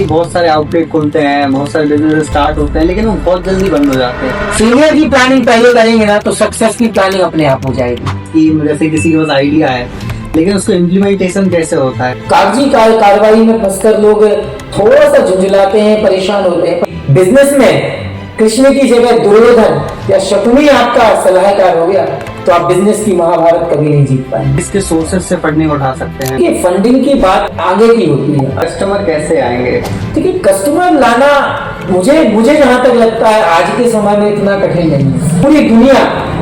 जी बहुत सारे आउटलेट खुलते हैं, बहुत सारे बिजनेस स्टार्ट होते हैं, लेकिन वो बहुत जल्दी बंद हो जाते हैं। फेलियर की प्लानिंग पहले करेंगे ना तो सक्सेस की प्लानिंग अपने आप हो जाएगी। कि जैसे किसी के पास आइडिया है, लेकिन उसको इम्प्लीमेंटेशन कैसे होता है। कागजी कार्रवाई में फंसकर लोग थोड़ा सा झुंझलाते हैं, परेशान होते हैं। बिजनेस में कृष्ण की जगह दुर्योधन या शकुनी आपका सलाहकार हो गया तो आप बिजनेस की महाभारत कभी नहीं जीत पाएंगे। इसके सोर्सेज से फंडिंग उठा सकते हैं। ये फंडिंग की बात आगे की होती है। कस्टमर कैसे आएंगे? देखिए, कस्टमर लाना मुझे जहां तक लगता है आज के समय में इतना कठिन नहीं है। पूरी दुनिया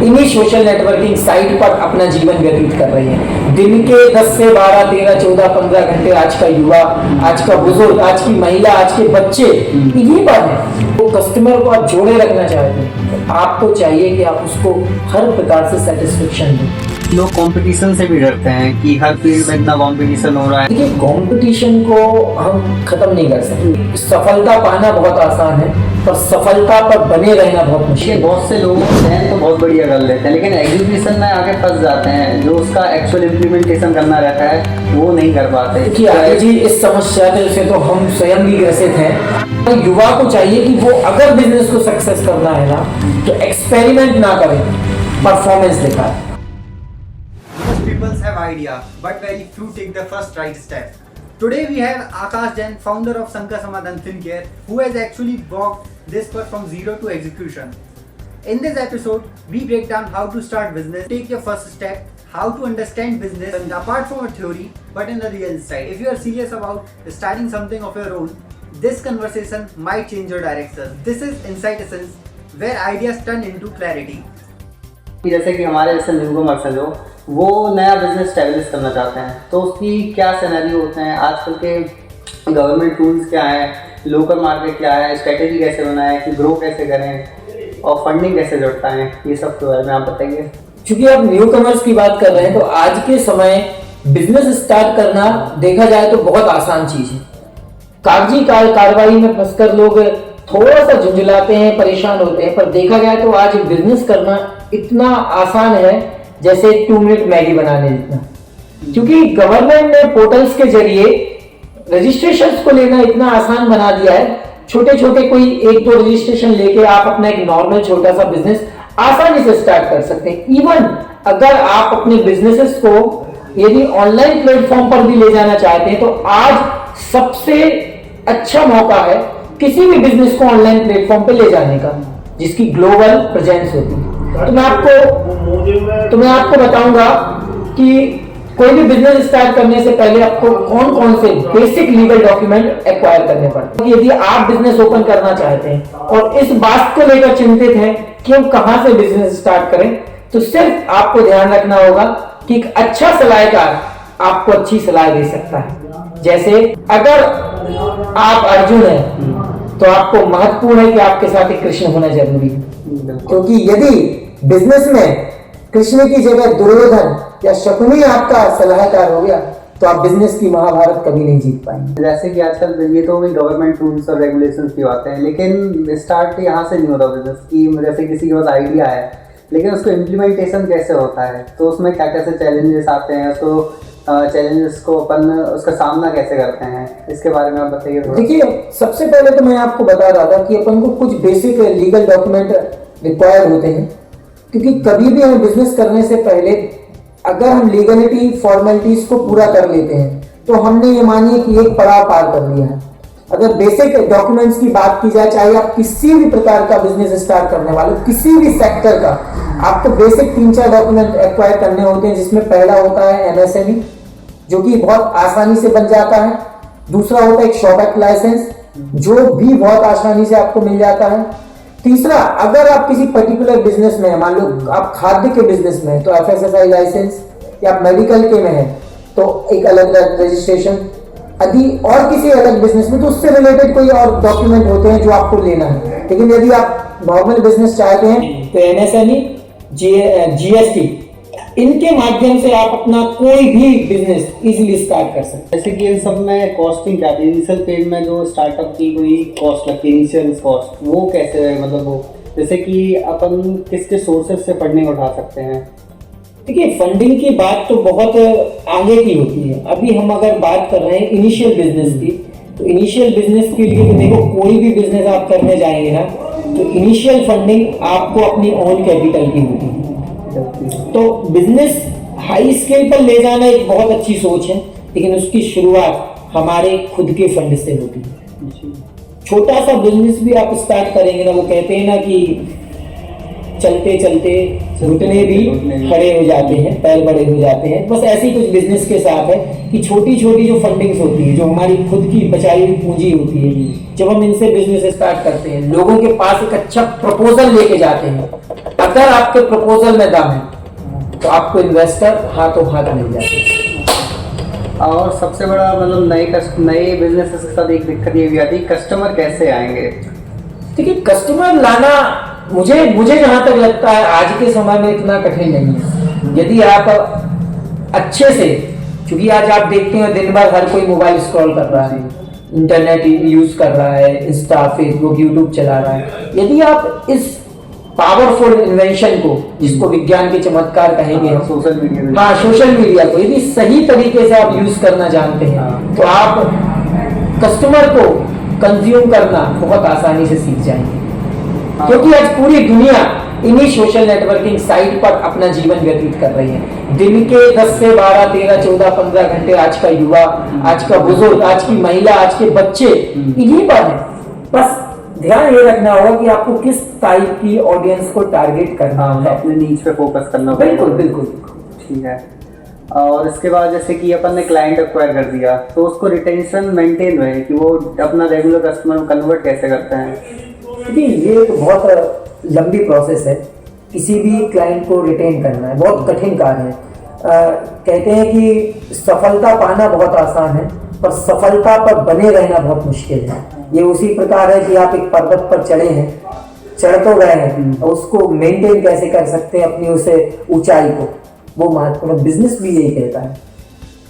इन्हीं सोशल नेटवर्किंग साइट पर अपना जीवन व्यतीत कर रही है। दिन के 10 से 12, 13, 14, 15 घंटे आज का युवा, आज का बुजुर्ग, आज की महिला, आज के बच्चे यही बात है। वो कस्टमर को आप जोड़े रखना चाहते हैं तो आपको चाहिए कि आप उसको हर प्रकार से सेटिस्फेक्शन दें। लोग कंपटीशन से भी डरते हैं कि हर फील्ड में इतना कंपटीशन हो रहा है। देखिए, कंपटीशन को हम खत्म नहीं कर सकते। सफलता पाना बहुत आसान है पर सफलता पर बने रहना बहुत मुश्किल है। बहुत से लोग प्लान तो बहुत बढ़िया कर लेते हैं, लेकिन एग्जीक्यूशन में आके फंस जाते हैं। जो उसका एक्चुअल इम्प्लीमेंटेशन करना रहता है वो नहीं कर पाते। देखिए आगे जी, इस समस्या से तो हम स्वयं भी ग्रसित हैं। तो युवा को चाहिए कि वो अगर बिजनेस को सक्सेस करना है ना तो एक्सपेरिमेंट ना करें, परफॉर्मेंस दिखाएं। Most people have idea, but very few take the first right step. Today we have Akash Jain, founder of Sankar Samadhan Fincare, who has actually walked this path from zero to execution. In this episode, we break down how to start business, take your first step, how to understand business, and apart from a theory, but in the real side. If you are serious about starting something of your own, this conversation might change your direction. This is Insight Essence, where ideas turn into clarity. जैसे कि हमारे जैसे newcomers हैं जो वो नया business establish करना चाहते हैं, तो उसकी क्या सिनेरियो होते हैं, आजकल के गवर्नमेंट टूल्स क्या है, लोकल मार्केट क्या है, स्ट्रेटेजी कैसे बनाएं, कि ग्रो कैसे करें और फंडिंग कैसे जुड़ता है, ये सब के बारे में आप बताइए। क्योंकि आप न्यू कमर्स की बात कर रहे हैं तो आज के समय बिजनेस स्टार्ट करना देखा जाए तो बहुत आसान चीज है। कागजी कार्रवाई में फंसकर लोग थोड़ा सा झुंझलाते हैं, परेशान होते हैं, पर देखा जाए तो आज बिजनेस करना इतना आसान है जैसे 2 मिनट मैगी बनाने जितना। क्योंकि गवर्नमेंट ने पोर्टल्स के जरिए रजिस्ट्रेशंस को लेना इतना आसान बना दिया है। छोटे छोटे कोई 1-2 रजिस्ट्रेशन लेके आप अपना एक नॉर्मल छोटा सा बिजनेस आसानी से स्टार्ट कर सकते हैं। इवन अगर आप अपने बिजनेसेस को यदि ऑनलाइन प्लेटफॉर्म पर भी ले जाना चाहते हैं तो आज सबसे अच्छा मौका है किसी भी बिजनेस को ऑनलाइन प्लेटफॉर्म पे ले जाने का जिसकी ग्लोबल प्रेजेंस होती है। तो मैं आपको बताऊंगा कि कोई भी बिजनेस स्टार्ट करने से पहले आपको कौन कौन से बेसिक लीगल डॉक्यूमेंट एक्वायर करने पड़ते हैं। यदि आप बिजनेस ओपन करना चाहते हैं और इस बात को लेकर चिंतित हैं कि हम कहां से बिजनेस स्टार्ट करें, तो सिर्फ आपको ध्यान रखना होगा कि एक अच्छा सलाहकार आपको अच्छी सलाह दे सकता है। जैसे अगर आप अर्जुन हैं तो आपको महत्वपूर्ण है कि आपके साथ एक कृष्ण होना जरूरी है, क्योंकि यदि बिजनेस में कृष्ण की जगह दुर्योधन या शकुनी आपका सलाहकार हो गया तो आप बिजनेस की महाभारत कभी नहीं जीत पाएंगे। जैसे कि आजकल ये तो गवर्नमेंट रूल्स और रेगुलेशंस की बातें हैं, लेकिन स्टार्ट यहाँ से नहीं होता बिजनेस की। जैसे किसी के पास आइडिया है, लेकिन उसको इम्प्लीमेंटेशन कैसे होता है, तो उसमें क्या कैसे चैलेंजेस आते हैं, उसको चैलेंजेस को अपन उसका सामना कैसे करते हैं, इसके बारे में आप बताइए। देखिए, सबसे पहले तो मैं आपको बता रहा था कि अपन को कुछ बेसिक लीगल डॉक्यूमेंट रिक्वायर होते हैं, क्योंकि कभी भी हमें बिजनेस करने से पहले अगर हम लीगलिटी फॉर्मेलिटीज को पूरा कर लेते हैं तो हमने ये मानिए कि एक पड़ाव पार कर लिया है। अगर बेसिक डॉक्यूमेंट्स की बात की जाए, चाहे आप किसी भी प्रकार का बिजनेस स्टार्ट करने वाले, किसी भी सेक्टर का, आपको बेसिक 3-4 डॉक्यूमेंट एक्वायर करने होते हैं, जिसमें पहला होता है MSME, जो कि बहुत आसानी से बन जाता है। दूसरा होता है एक शॉप एक्ट लाइसेंस, जो भी बहुत आसानी से आपको मिल जाता है। तीसरा, अगर आप किसी पर्टिकुलर बिजनेस में है, मान लो आप खाद्य के बिजनेस में है तो FSSAI लाइसेंस, या आप मेडिकल के में है तो एक अलग रजिस्ट्रेशन, यदि और किसी अलग बिजनेस में तो उससे रिलेटेड कोई और डॉक्यूमेंट होते हैं जो आपको लेना है। लेकिन यदि आप नॉर्मल बिजनेस चाहते हैं तो MSME, GST, इनके माध्यम से आप अपना कोई भी बिजनेस इजीली स्टार्ट कर सकते हैं। जैसे कि इन सब में कॉस्टिंग क्या थी, इनिशियल पेज में जो स्टार्टअप की कोई कॉस्ट लगती है, इनिशियल कॉस्ट, वो कैसे है, मतलब वो जैसे कि अपन किसके सोर्सेज से फंडिंग उठा सकते हैं। देखिए, फंडिंग की बात तो बहुत आगे की होती है। अभी हम अगर बात कर रहे हैं इनिशियल बिजनेस की, तो इनिशियल बिजनेस के लिए तो देखो, कोई भी बिजनेस आप करने जाएंगे ना, तो इनिशियल फंडिंग आपको अपनी ओन कैपिटल की होती है। तो बिजनेस हाई स्केल पर ले जाना एक बहुत अच्छी सोच है, लेकिन उसकी शुरुआत हमारे खुद के फंड से होती है। छोटा सा बिजनेस भी आप स्टार्ट करेंगे ना, वो कहते हैं ना कि चलते चलते घुटने भी खड़े हो जाते हैं, पैर बड़े हो जाते हैं। बस ऐसी कुछ बिजनेस के साथ है कि छोटी छोटी जो फंडिंग्स होती है, जो हमारी खुद की बचाई हुई पूंजी होती है, जब हम इनसे बिजनेस स्टार्ट करते हैं, लोगों के पास एक अच्छा प्रपोजल लेके जाते हैं, अगर आपके प्रपोजल में दम है तो आपको इन्वेस्टर हाथों हाथ मिल जाते हैं। और सबसे बड़ा मतलब नए बिजनेस के साथ एक दिक्कत ये भी आती है, कस्टमर कैसे आएंगे? देखिए, कस्टमर लाना मुझे जहां तक लगता है आज के समय में इतना कठिन नहीं है। यदि आप अच्छे से, क्योंकि आज आप देखते हैं दिन भर हर कोई मोबाइल स्क्रॉल कर रहा है, इंटरनेट यूज कर रहा है, इंस्टा, फेसबुक, यूट्यूब चला रहा है, यदि आप इस पावरफुल इन्वेंशन को, जिसको विज्ञान के चमत्कार कहेंगे हम, सोशल मीडिया, हाँ, सोशल मीडिया को यदि सही तरीके से आप यूज करना जानते हैं, तो आप कस्टमर को कंज्यूम करना बहुत आसानी से सीख जाएंगे। क्योंकि आज पूरी दुनिया इन्हीं सोशल नेटवर्किंग साइट पर अपना जीवन व्यतीत कर रही है। दिन के 10 से 12, 13, 14, 15 घंटे आज का युवा, आज का बुजुर्ग, आज की महिला, आज के बच्चे इन्हीं पर है। बस ध्यान ये रखना होगा कि आपको किस टाइप की ऑडियंस को टारगेट करना है, अपने नीच पे फोकस करना। बिल्कुल बिल्कुल, ठीक है। और इसके बाद जैसे कि अपन ने क्लाइंट एक्वायर कर दिया, तो उसको रिटेंशन मेंटेन रहे कि वो अपना रेगुलर कस्टमर कन्वर्ट कैसे करते हैं? देखिए, ये एक बहुत लंबी प्रोसेस है। किसी भी क्लाइंट को रिटेन करना है बहुत कठिन कार्य है। कहते हैं कि सफलता पाना बहुत आसान है, पर सफलता पर बने रहना बहुत मुश्किल है। ये उसी प्रकार है कि आप एक पर्वत पर चढ़े हैं, चढ़ तो गए हैं, और उसको मेंटेन कैसे कर सकते हैं अपनी उसे ऊंचाई को, वो महत्वपूर्ण। बिजनेस भी यही कहता है।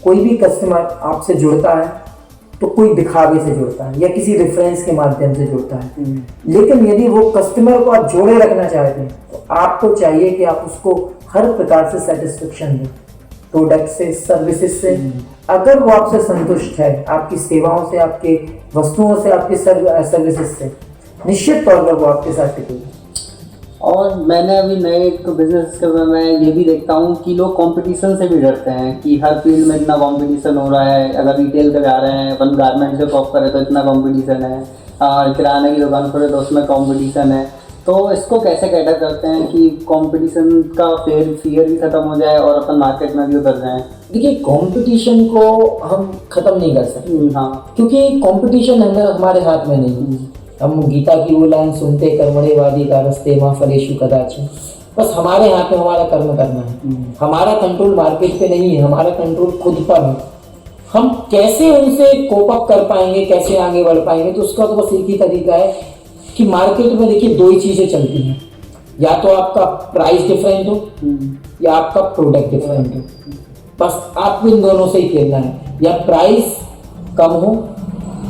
कोई भी कस्टमर आपसे जुड़ता है तो कोई दिखावे से जुड़ता है या किसी रेफरेंस के माध्यम से जुड़ता है, लेकिन यदि वो कस्टमर को आप जोड़े रखना चाहते हैं तो आपको चाहिए कि आप उसको हर प्रकार से सेटिस्फेक्शन दें, प्रोडक्ट से, सर्विसेज से। अगर वो आपसे संतुष्ट है, आपकी सेवाओं से, आपके वस्तुओं से, आपकी सर्विसेज से, निश्चित तौर पर वो आपके साथ टिकेगी। और मैंने अभी नए बिजनेस के समय में ये भी देखता हूँ कि लोग कंपटीशन से भी डरते हैं कि हर फील्ड में इतना कंपटीशन हो रहा है। अगर रिटेल का जा रहे हैं, अपन गारमेंट से शॉप करें तो इतना कंपटीशन है, किराने की दुकान खोले तो उसमें कंपटीशन है। तो इसको कैसे कैटर करते हैं कि कंपटीशन का फियर भी खत्म हो जाए और अपन मार्केट में भी उतर जाएं? देखिए, कंपटीशन को हम खत्म नहीं कर सकते, हाँ, क्योंकि कंपटीशन हमारे हाथ में नहीं है। हम गीता की वो लाइन सुनते, कर्मण्येवादी कारस्ते मां फलेषु कदाचन। बस हमारे हाथ में हमारा कर्म करना है। हमारा कंट्रोल मार्केट पे नहीं है, हमारा कंट्रोल खुद पर है। हम कैसे उनसे कोप अप कर पाएंगे, कैसे आगे बढ़ पाएंगे, तो उसका तो बस एक ही तरीका है कि मार्केट में देखिए दो ही चीजें चलती हैं, या तो आपका प्राइस डिफरेंट हो या आपका प्रोडक्ट डिफरेंट हो। बस आपको इन दोनों से ही खेलना है, या प्राइस कम हो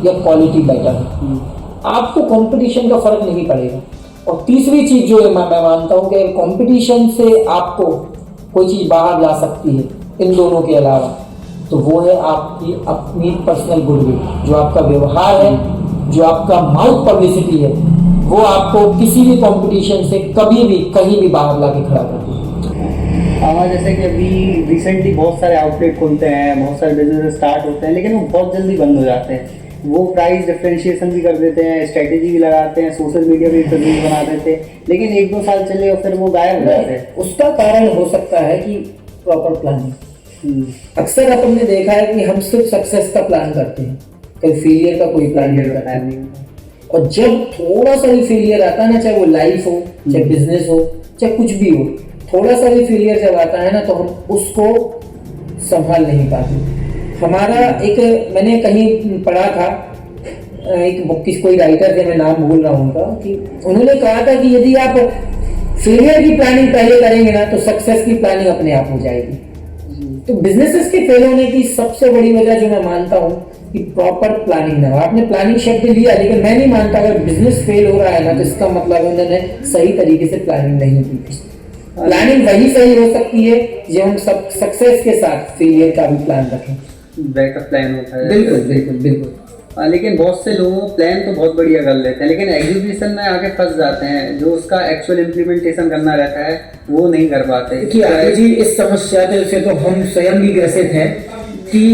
या क्वालिटी बेटर हो। आपको कंपटीशन का फर्क नहीं पड़ेगा। और तीसरी चीज जो है, मैं मानता हूं कि कंपटीशन से आपको कोई चीज बाहर ला सकती है इन दोनों के अलावा, तो वो है आपकी अपनी पर्सनल गुडविल। जो आपका व्यवहार है, जो आपका माउथ पब्लिसिटी है, वो आपको किसी भी कंपटीशन से कभी भी कहीं भी बाहर ला के खड़ा करती है। जैसे कि अभी रिसेंटली बहुत सारे आउटलेट खुलते हैं, बहुत सारे बिजनेस स्टार्ट होते हैं, लेकिन वो बहुत जल्दी बंद हो जाते हैं। वो प्राइस डिफरेंशिएशन भी कर देते हैं, स्ट्रेटेजी भी लगाते हैं, सोशल मीडिया भी प्रेजेंस बना देते हैं, लेकिन 1-2 साल चले और फिर वो गायब हो जाते हैं। उसका कारण हो सकता है कि प्रॉपर प्लानिंग। अक्सर अपन ने देखा है कि हम सिर्फ सक्सेस का प्लान करते हैं, कभी फेलियर का कोई प्लान नहीं करते हैं। और जब थोड़ा सा भी फेलियर आता है ना, चाहे वो लाइफ हो, चाहे बिजनेस हो, चाहे कुछ भी हो, थोड़ा सा भी फेलियर जब आता है ना, तो हम उसको संभाल नहीं पाते। हमारा एक, मैंने कहीं पढ़ा था, एक बुक की कोई राइटर थे, मैं नाम भूल रहा हूँ उनका, कि उन्होंने कहा था कि यदि आप फेलियर की प्लानिंग पहले करेंगे ना, तो सक्सेस की प्लानिंग अपने आप हो जाएगी। तो बिजनेसेस के फेल होने की सबसे बड़ी वजह जो मैं मानता हूँ कि प्रॉपर प्लानिंग ना हो। आपने प्लानिंग शब्द लिया, लेकिन मैं नहीं मानता अगर बिजनेस फेल हो रहा है ना, तो इसका मतलब उन्होंने सही तरीके से प्लानिंग नहीं की थी। प्लानिंग वही सही हो सकती है जो हम सब सक्सेस के साथ फेलियर का भी प्लान रखें। बैकअप प्लान होता है। बिल्कुल बिल्कुल बिल्कुल। लेकिन बहुत से लोगों प्लान तो बहुत बढ़िया कर लेते हैं, लेकिन एग्जीक्यूशन में आके फंस जाते हैं। जो उसका एक्चुअल इम्प्लीमेंटेशन करना रहता है वो नहीं कर पाते। देखिए आगे जी, इस समस्या से तो हम स्वयं भी ग्रसित हैं कि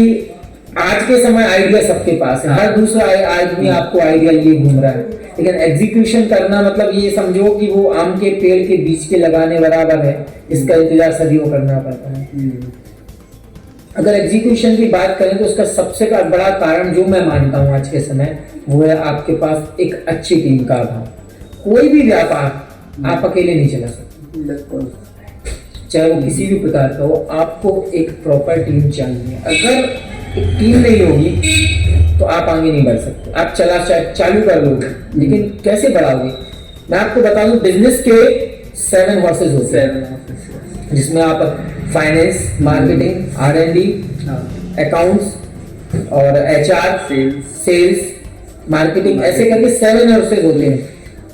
आज के समय आइडिया सबके पास है, हर दूसरा आदमी आपको आइडिया लिए घूम रहा है, लेकिन एग्जीक्यूशन करना मतलब ये समझो कि वो आम के पेड़ के बीच के लगाने बराबर है, इसका इंतजार सदियों करना पड़ता है। अगर एग्जीक्यूशन की बात करें तो उसका सबसे बड़ा कारण जो मैं मानता हूँ आज के समय, वो है आपके पास एक अच्छी टीम का अभाव। कोई भी व्यापार आप अकेले नहीं चला सकते, बिल्कुल, चाहे वो किसी भी प्रकार का हो, आपको एक प्रॉपर टीम चाहिए। अगर एक टीम नहीं होगी तो आप आगे नहीं बढ़ सकते। आप चालू कर लोगे लेकिन कैसे बढ़ाओगे? मैं आपको बता दूं, बिजनेस के 7 हॉर्सेस होते हैं, जिसमें आप फाइनेंस, मार्केटिंग, R&D, अकाउंट्स और HR, सेल्स, मार्केटिंग, ऐसे करके 7 हॉर्सेस होते हैं।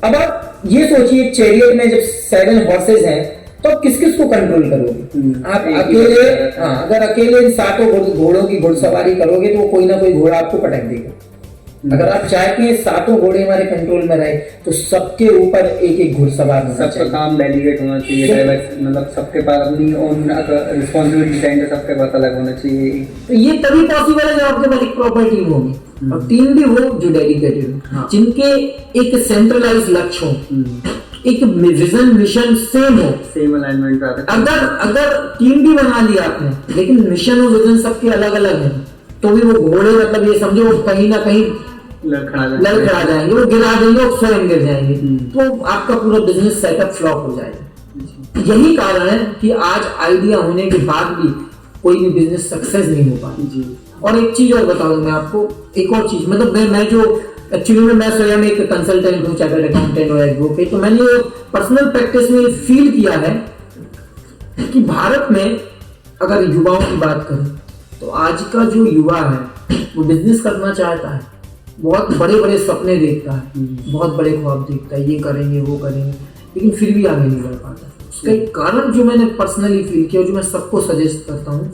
अब आप ये सोचिए, चैरियट में जब 7 हॉर्सेस हैं तो आप किस किस को कंट्रोल करोगे? आप अकेले, अगर अकेले इन 7 घोड़ों की घुड़सवारी करोगे तो कोई ना कोई घोड़ा आपको पटक देगा। अगर आप चाहते हैं 7 घोड़े हमारे कंट्रोल में रहे तो सबके ऊपर एक एक घुड़सवार होना चाहिए, सबका काम डेलीगेट होना चाहिए, मतलब सबके पास अपनी ओन रिस्पॉन्सिबिलिटी टाइम पे सबके पास अलग होना चाहिए। तो ये तभी पॉसिबल है जब आपके पास एक प्रॉपर टीम होगी, और टीम भी हो जो डेडिकेटेड हो, जिनके एक सेंट्रलाइज लक्ष्य हो, एक विजन मिशन सेम हो, सेम अलाइनमेंट रहता है। अगर टीम भी बना लिया आपने लेकिन मिशन और विजन सबके अलग अलग है तो भी वो घोड़े मतलब ये समझो कहीं ना कहीं लड़खड़ा जाएंगे, वो गिरा देंगे, वो स्वयं गिर जाएंगे, तो आपका पूरा बिजनेस सेटअप फ्लॉप हो जाएगा। यही कारण है कि आज आइडिया होने के बाद भी कोई भी बिजनेस सक्सेस नहीं हो पाती। और एक चीज और बताऊं मैं आपको, एक और चीज, मतलब मैं जो एक्चुअली में मैं स्वयं एक कंसल्टेंट हूँ, चार्टर्ड अकाउंटेंट और एडवोकेट, तो मैंने पर्सनल प्रैक्टिस में फील किया है कि भारत में अगर युवाओं की बात करें तो आज का जो युवा है वो बिजनेस करना चाहता है, बहुत बड़े बड़े सपने देखता है, बहुत बड़े ख्वाब देखता है, ये करेंगे वो करेंगे, लेकिन फिर भी आगे नहीं बढ़ पाता। उसका एक कारण जो मैंने पर्सनली फील किया, जो मैं सबको सजेस्ट करता हूँ,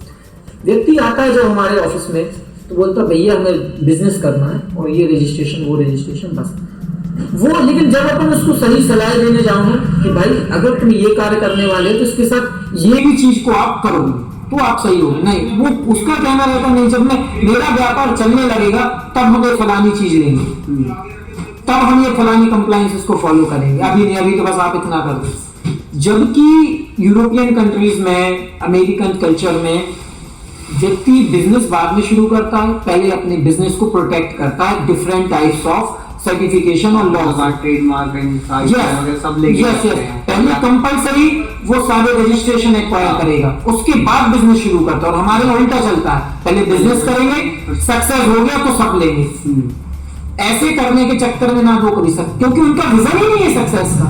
व्यक्ति आता है जब हमारे ऑफिस में तो बोलता है भैया हमें बिजनेस करना है और ये रजिस्ट्रेशन वो रजिस्ट्रेशन बस वो, लेकिन जब अपन उसको सही सलाह देने जाऊँ कि भाई अगर तुम ये कार्य करने वाले हो तो इसके साथ ये भी चीज को आप करोगे तो आप सही हो, नहीं वो उसका कहना रहता नहीं, जब मेरा व्यापार चलने लगेगा तब हमें फलानी चीज लेंगे, तब हम ये फलानी कंप्लायंसेस को फॉलो करेंगे, अभी नहीं, अभी तो बस आप इतना कर दो। जबकि यूरोपियन कंट्रीज में, अमेरिकन कल्चर में व्यक्ति बिजनेस बाद में शुरू करता है, पहले अपने बिजनेस को प्रोटेक्ट करता है डिफरेंट टाइप्स ऑफ सर्टिफिकेशन और लॉ, ट्रेडमार्क सब लेके पहले कंपलसरी वो सारे रजिस्ट्रेशन एक्वायर करेगा, उसके बाद बिजनेस शुरू करता है। और हमारे उल्टा चलता है, पहले बिजनेस करेंगे, सक्सेस हो गया तो सब लेंगे। ऐसे करने के चक्कर में ना वो कभी सकते, क्योंकि उनका विजन ही नहीं है सक्सेस का,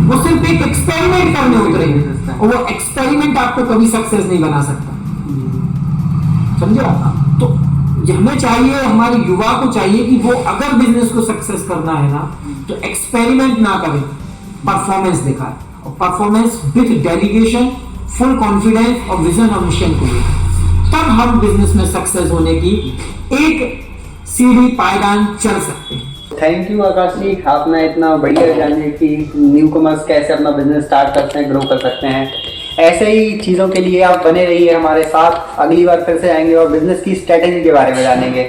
वो सिर्फ एक एक्सपेरिमेंट करने उतरेंगे और वो एक्सपेरिमेंट आपको कभी सक्सेस नहीं बना सकता, समझे आप? तो हमें चाहिए, हमारे युवा को चाहिए कि वो अगर बिजनेस को सक्सेस करना है ना तो एक्सपेरिमेंट ना करें, परफॉर्मेंस दिखाए, और performance with dedication, full confidence और विजन और मिशन को लेकर, तब हम बिजनेस में सक्सेस होने की एक सीढ़ी पायदान चल सकते हैं। थैंक यू आकाश जी, आपने इतना बढ़िया जाने कि न्यू कमर्स कैसे अपना बिजनेस स्टार्ट करते हैं, ग्रो कर सकते हैं। ऐसे ही चीज़ों के लिए आप बने रहिए हमारे साथ, अगली बार फिर से आएंगे और बिजनेस की स्ट्रेटेजी के बारे में जानेंगे।